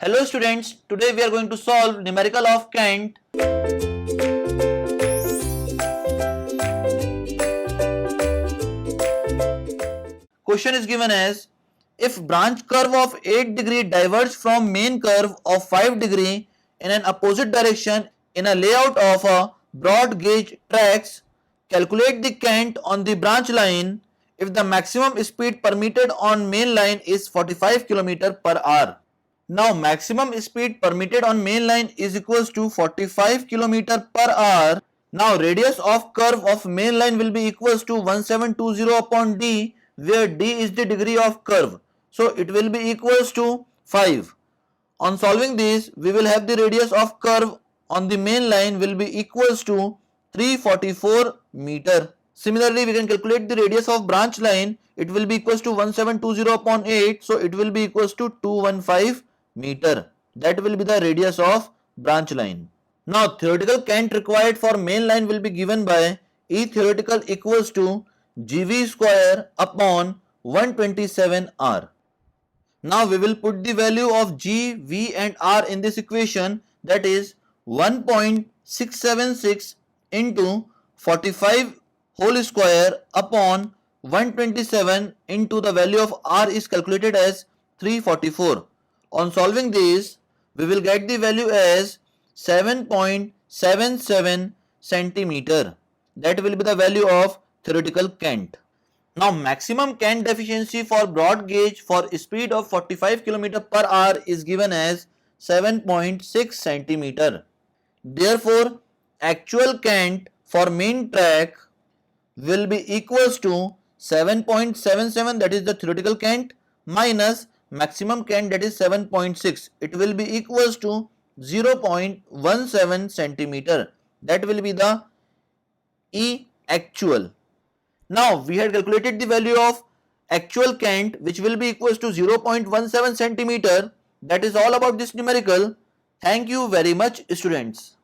Hello students, today we are going to solve numerical of Cant. Question is given as, if branch curve of 8 degree diverges from main curve of 5 degree in an opposite direction in a layout of a broad gauge tracks, calculate the Cant on the branch line if the maximum speed permitted on main line is 45 km per hour. Now maximum speed permitted on main line is equals to 45 km per hour. Now radius of curve of main line will be equals to 1720 upon d, where d is the degree of curve. So it will be equals to 5. On solving this, we will have the radius of curve on the main line will be equals to 344 meter. Similarly, we can calculate the radius of branch line. It will be equals to 1720 upon 8. So it will be equals to 215 meter. That will be the radius of branch line. Now theoretical Cant required for main line will be given by E theoretical equals to GV square upon 127 R. Now we will put the value of G, V and R in this equation, that is 1.676 into 45 whole square upon 127 into the value of R is calculated as 344. On solving this, we will get the value as 7.77 centimeter. That will be the value of theoretical Cant. Now maximum Cant deficiency for broad gauge for speed of 45 km per hour is given as 7.6 centimeter. Therefore, actual Cant for main track will be equals to 7.77, that is the theoretical Cant, minus maximum Cant, that is 7.6. It will be equals to 0.17 centimeter. That will be the E actual. Now we had calculated the value of actual Cant, which will be equals to 0.17 centimeter. That is all about this numerical. Thank you very much, students.